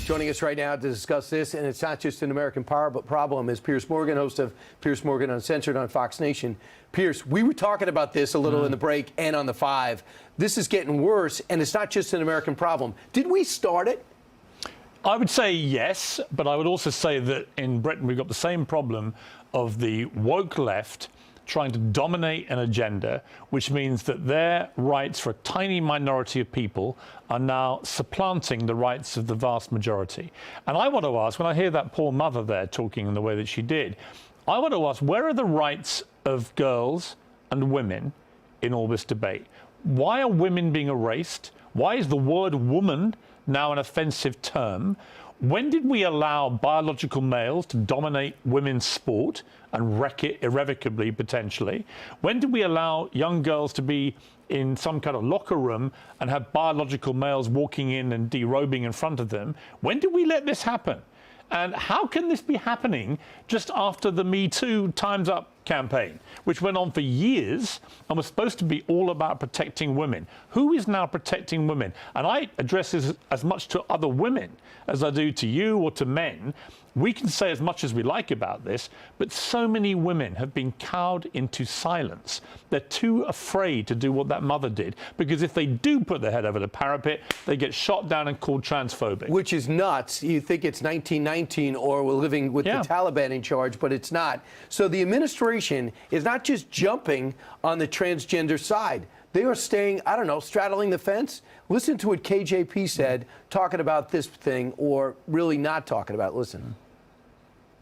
Joining us right now to discuss this, and it's not just an American problem, is Piers Morgan, host of Piers Morgan Uncensored on Fox Nation. Piers, we were talking about this a little in the break and on the 5. This is getting worse, and it's not just an American problem. Did we start it? I would say yes, but I would also say that in Britain we've got the same problem of the woke left trying to dominate an agenda, which means that their rights for a tiny minority of people are now supplanting the rights of the vast majority. And I want to ask, when I hear that poor mother there talking in the way that she did, I want to ask, where are the rights of girls and women in all this debate? Why are women being erased? Why is the word woman now an offensive term? When did we allow biological males to dominate women's sport and wreck it irrevocably, potentially? When did we allow young girls to be in some kind of locker room and have biological males walking in and derobing in front of them? When did we let this happen? And how can this be happening just after the Me Too Time's Up campaign, which went on for years and was supposed to be all about protecting women? Who is now protecting women? And I address this as much to other women as I do to you or to men. We can say as much as we like about this, but so many women have been cowed into silence. They're too afraid to do what that mother did, because if they do put their head over the parapet, they get shot down and called transphobic. Which is nuts. You think it's 1919 or we're living with the Taliban in charge, but it's not. So the administration is not just jumping on the transgender side. They are staying, I don't know, straddling the fence. Listen to what KJP said, talking about this thing, or really not talking about it. Listen.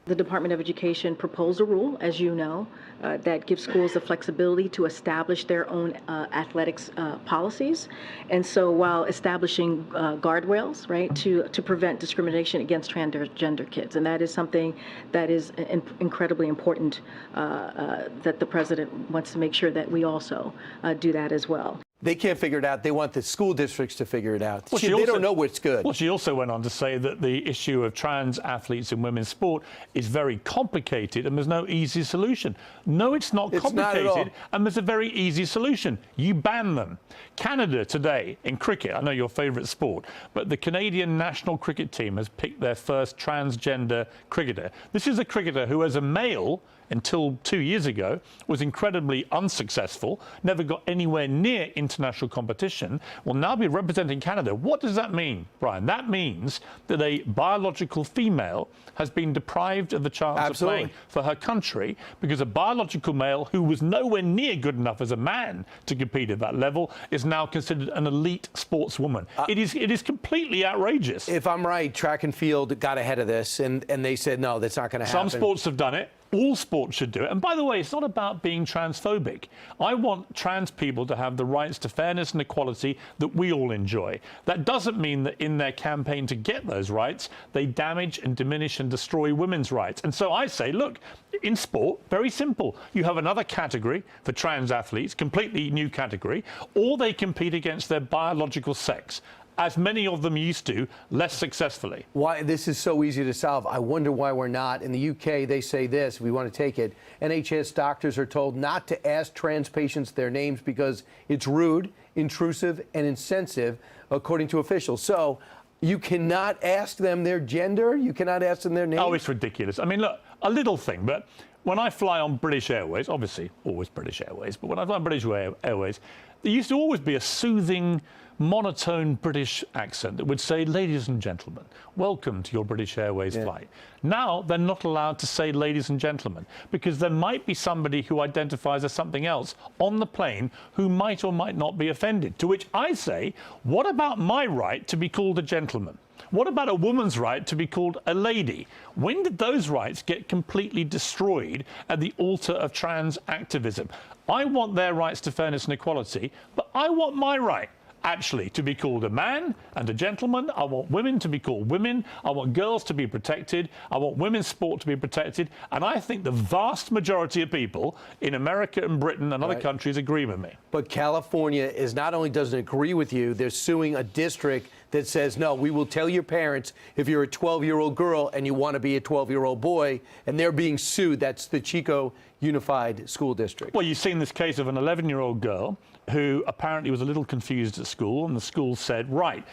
The Department of Education proposed a rule, as you know, that gives schools the flexibility to establish their own athletics policies. And so while establishing guardrails, right, to prevent discrimination against transgender kids. And that is something that is incredibly important, that the president wants to make sure that we also do that as well. They can't figure it out. They want the school districts to figure it out. Well, they don't know what's good. Well, she also went on to say that the issue of trans athletes in women's sport is very complicated and there's no easy solution. No, it's not complicated, not at all. And there's a very easy solution. You ban them. Canada today, in cricket, I know your favourite sport, but the Canadian national cricket team has picked their first transgender cricketer. This is a cricketer who, as a male, until 2 years ago, was incredibly unsuccessful, never got anywhere near international competition, will now be representing Canada. What does that mean, Brian? That means that a biological female has been deprived of the chance of playing for her country because a biological male who was nowhere near good enough as a man to compete at that level is now considered an elite sportswoman. It is completely outrageous. If I'm right, track and field got ahead of this, and they said, no, that's not going to happen. Some sports have done it. All sports should do it. And by the way, it's not about being transphobic. I want trans people to have the rights to fairness and equality that we all enjoy. That doesn't mean that in their campaign to get those rights, they damage and diminish and destroy women's rights. And so I say, look, in sport, very simple. You have another category for trans athletes, completely new category, or they compete against their biological sex, as many of them used to, less successfully. Why this is so easy to solve. I wonder why we're not. In the UK, they say this, we want to take it. NHS doctors are told not to ask trans patients their names because it's rude, intrusive, and insensitive, according to officials. So you cannot ask them their gender? You cannot ask them their name? Oh, it's ridiculous. I mean, look, a little thing, but when I fly on British Airways, obviously always British Airways, but when I fly on British Airways, there used to always be a soothing, monotone British accent that would say, ladies and gentlemen, welcome to your British Airways flight. Now they're not allowed to say ladies and gentlemen because there might be somebody who identifies as something else on the plane who might or might not be offended. To which I say, what about my right to be called a gentleman? What about a woman's right to be called a lady? When did those rights get completely destroyed at the altar of trans activism? I want their rights to fairness and equality, but I want my right actually to be called a man and a gentleman. I want women to be called women. I want girls to be protected. I want women's sport to be protected. And I think the vast majority of people in America and Britain and other countries agree with me. But California is not only doesn't agree with you, they're suing a district that says, no, we will tell your parents if you're a 12-year-old girl and you want to be a 12-year-old boy, and they're being sued. That's the Chico unified school district. Well, you've seen this case of an 11-year-old girl who apparently was a little confused at school, and the school said, right,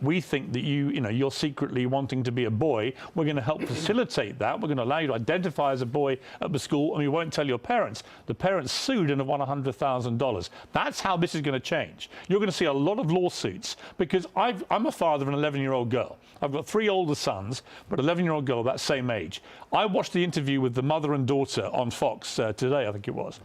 we think that you're secretly wanting to be a boy. We're going to help facilitate that. We're going to allow you to identify as a boy at the school, and we won't tell your parents. The parents sued and have won $100,000. That's how this is going to change. You're going to see a lot of lawsuits, because I'm a father of an 11-year-old girl. I've got 3 older sons, but 11-year-old girl that same age. I watched the interview with the mother and daughter on Fox today, I think it was.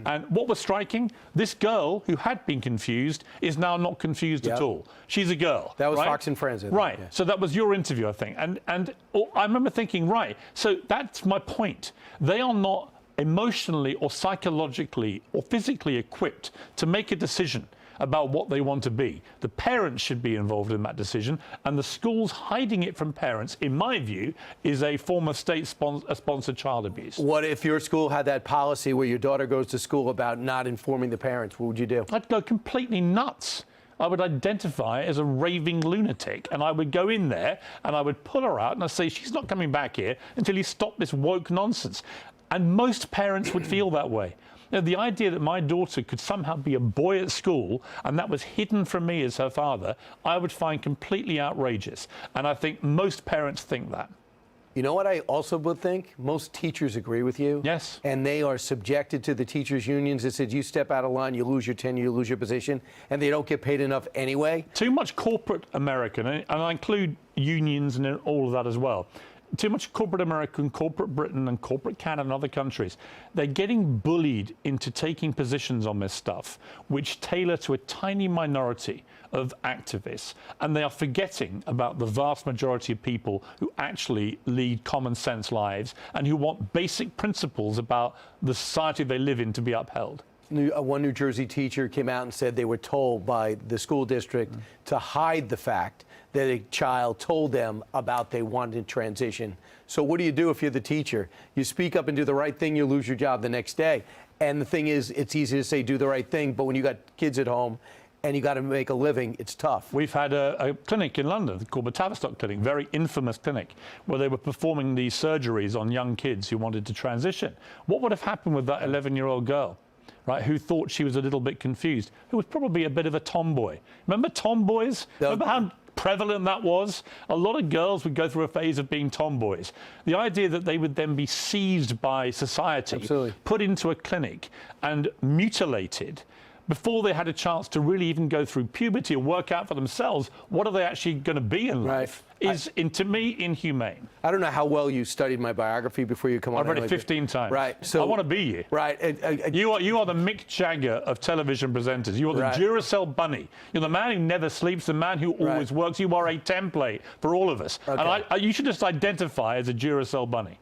And what was striking, this girl who had been confused is now not confused at all. She's a girl. That was right? Fox and Friends. Right. Yeah. So that was your interview, I think. And I remember thinking, right, so that's my point. They are not emotionally or psychologically or physically equipped to make a decision about what they want to be. The parents should be involved in that decision, and the schools hiding it from parents, in my view, is a form of state-sponsored child abuse. What if your school had that policy where your daughter goes to school about not informing the parents? What would you do? I'd go completely nuts. I would identify as a raving lunatic, and I would go in there and I would pull her out and I'd say, she's not coming back here until you stop this woke nonsense. And most parents would feel that way. Now, the idea that my daughter could somehow be a boy at school and that was hidden from me as her father, I would find completely outrageous. And I think most parents think that. You know what I also would think? Most teachers agree with you. Yes. And they are subjected to the teachers' unions that said, you step out of line, you lose your tenure, you lose your position, and they don't get paid enough anyway. Too much corporate American, and I include unions and all of that as well. Too much corporate America, corporate Britain and corporate Canada and other countries. They're getting bullied into taking positions on this stuff, which tailor to a tiny minority of activists. And they are forgetting about the vast majority of people who actually lead common sense lives and who want basic principles about the society they live in to be upheld. One New Jersey teacher came out and said they were told by the school district to hide the fact that a child told them about they wanted to transition. So what do you do if you're the teacher? You speak up and do the right thing, you lose your job the next day. And the thing is, it's easy to say do the right thing, but when you got kids at home and you got to make a living, it's tough. We've had a clinic in London called the Tavistock Clinic, very infamous clinic, where they were performing these surgeries on young kids who wanted to transition. What would have happened with that 11-year-old girl? Right, who thought she was a little bit confused, who was probably a bit of a tomboy. Remember tomboys? Remember how prevalent that was? A lot of girls would go through a phase of being tomboys. The idea that they would then be seized by society, put into a clinic and mutilated before they had a chance to really even go through puberty and work out for themselves what are they actually going to be in life, is, to me, inhumane. I don't know how well you studied my biography before you come on. I've read it 15 times. Right. So I want to be you. Right. You are the Mick Jagger of television presenters. You are the Duracell bunny. You're the man who never sleeps, the man who always works. You are a template for all of us. Okay. And you should just identify as a Duracell bunny.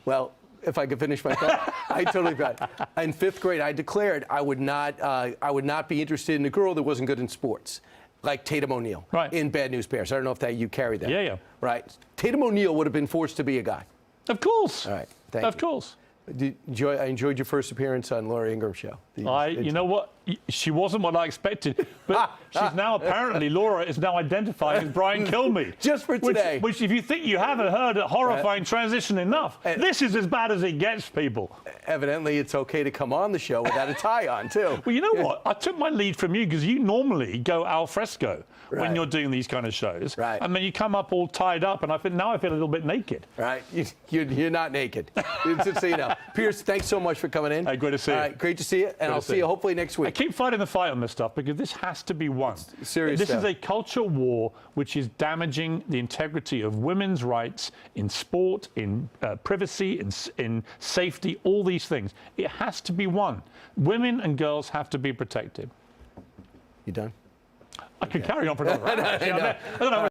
Well, if I could finish my thought, I totally got it. In 5th grade, I declared I would not be interested in a girl that wasn't good in sports, like Tatum O'Neal in Bad News Bears. I don't know if you carried that. Yeah. Right. Tatum O'Neal would have been forced to be a guy. Of course. All right. Thank you. Of course. I enjoyed your first appearance on Laura Ingraham's show. You know what? She wasn't what I expected, but she's now apparently, Laura is now identifying as Brian Kilmeade. Just for today. Which if you think you haven't heard a horrifying transition enough, this is as bad as it gets, people. Evidently, it's okay to come on the show without a tie on, too. Well, you know what? I took my lead from you because you normally go al fresco when you're doing these kind of shows. Right. And then you come up all tied up, and now I feel a little bit naked. Right. You're not naked. Just so you know. Piers, thanks so much for coming in. Hey, great to see you. Great to see you, and I'll see you hopefully next week. I keep fighting the fight on this stuff because this has to be won. Serious This stuff. is a culture war which is damaging the integrity of women's rights in sport, in privacy, in safety, all these things. It has to be won. Women and girls have to be protected. You done? I could carry on for another hour. I don't know.